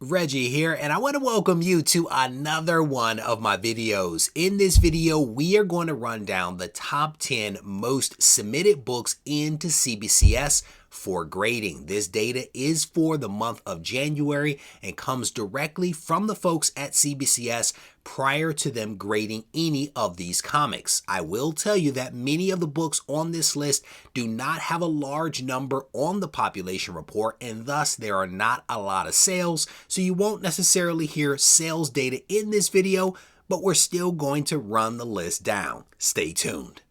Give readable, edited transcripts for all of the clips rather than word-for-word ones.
Reggie here, and I want to welcome you to another one of my videos. In this video, we are going to run down the top 10 most submitted books into CBCS for grading. This data is for the month of January and comes directly from the folks at CBCS prior to them grading any of these comics. I will tell you that many of the books on this list do not have a large number on the population report, and thus there are not a lot of sales, so you won't necessarily hear sales data in this video, but we're still going to run the list down. Stay tuned.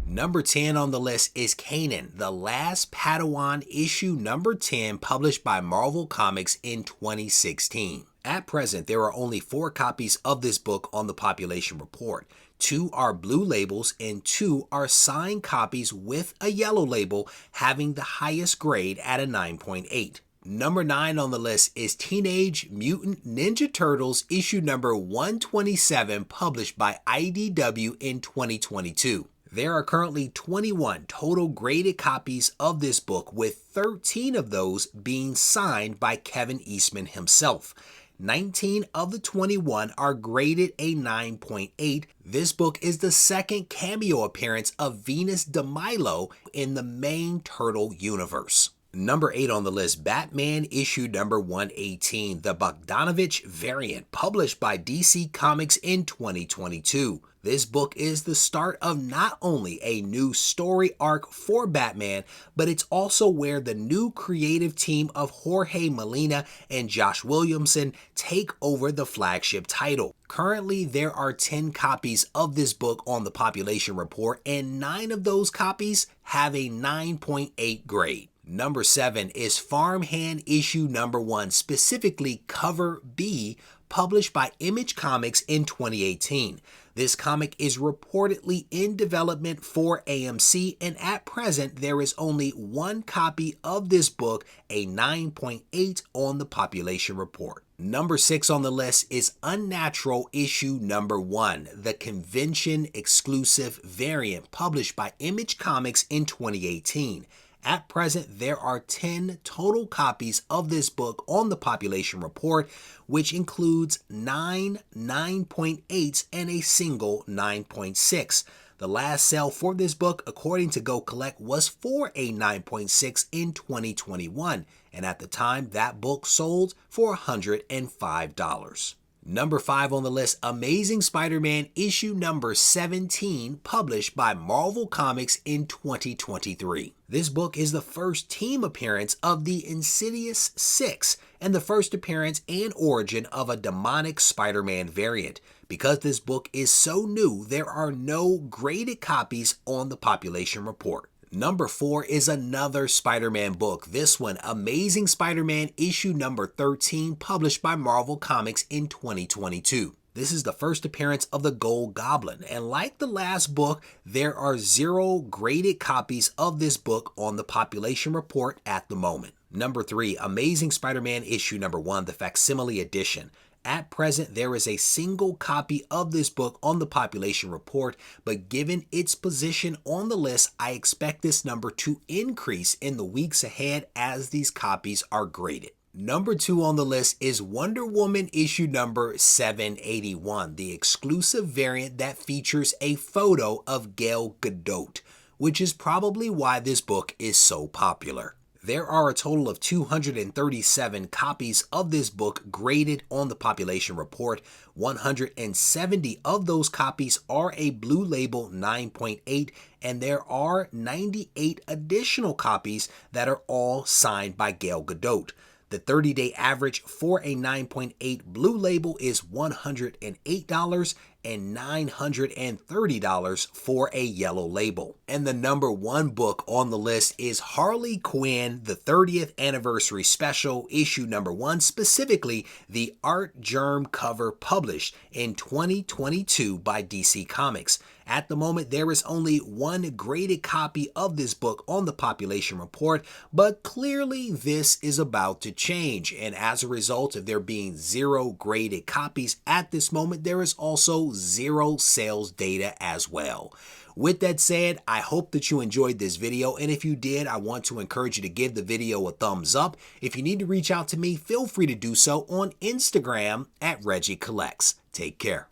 Number 10 on the list is Kanan, The Last Padawan, issue number 10, published by Marvel Comics in 2016. At present, there are only 4 copies of this book on the population report. 2 are blue labels and 2 are signed copies with a yellow label, having the highest grade at a 9.8. Number 9 on the list is Teenage Mutant Ninja Turtles, issue number 127, published by IDW in 2022. There are currently 21 total graded copies of this book, with 13 of those being signed by Kevin Eastman himself. 19 of the 21 are graded a 9.8. This book is the second cameo appearance of Venus de Milo in the main Turtle universe. Number 8 on the list, Batman issue number 118, the Bogdanovich variant, published by DC Comics in 2022. This book is the start of not only a new story arc for Batman, but it's also where the new creative team of Jorge Molina and Josh Williamson take over the flagship title. Currently, there are 10 copies of this book on the population report, and 9 of those copies have a 9.8 grade. Number 7 is Farmhand issue number 1, specifically cover B, published by Image Comics in 2018. This comic is reportedly in development for AMC, and at present there is only 1 copy of this book, a 9.8 on the population report. Number 6 on the list is Unnatural issue number 1, the convention exclusive variant, published by Image Comics in 2018. At present, there are 10 total copies of this book on the population report, which includes 9 9.8s and a single 9.6. The last sale for this book, according to Go Collect, was for a 9.6 in 2021, and at the time, that book sold for $105. Number 5 on the list, Amazing Spider-Man issue number 17, published by Marvel Comics in 2023. This book is the first team appearance of the Insidious Six and the first appearance and origin of a demonic Spider-Man variant. Because this book is so new, there are no graded copies on the population report. Number 4 is another Spider-Man book. This one, Amazing Spider-Man issue number 13, published by Marvel Comics in 2022. This is the first appearance of the Gold Goblin, and like the last book, there are 0 graded copies of this book on the population report at the moment. Number 3, Amazing Spider-Man issue number 1, the facsimile edition. At present, there is a single copy of this book on the population report, but given its position on the list, I expect this number to increase in the weeks ahead as these copies are graded. Number 2 on the list is Wonder Woman issue number 781, the exclusive variant that features a photo of Gal Gadot, which is probably why this book is so popular. There are a total of 237 copies of this book graded on the population report. 170 of those copies are a blue label 9.8, and there are 98 additional copies that are all signed by Gal Gadot. The 30-day average for a 9.8 blue label is $108 and $930 for a yellow label. And the number 1 book on the list is Harley Quinn, the 30th Anniversary Special, issue number 1, specifically the Art Germ cover, published in 2022 by DC Comics. At the moment, there is only 1 graded copy of this book on the population report, but clearly this is about to change, and as a result of there being 0 graded copies at this moment, there is also also zero sales data as well. With that said, I hope that you enjoyed this video, and if you did, I want to encourage you to give the video a thumbs up. If you need to reach out to me, feel free to do so on Instagram at Regie Collects. Take care.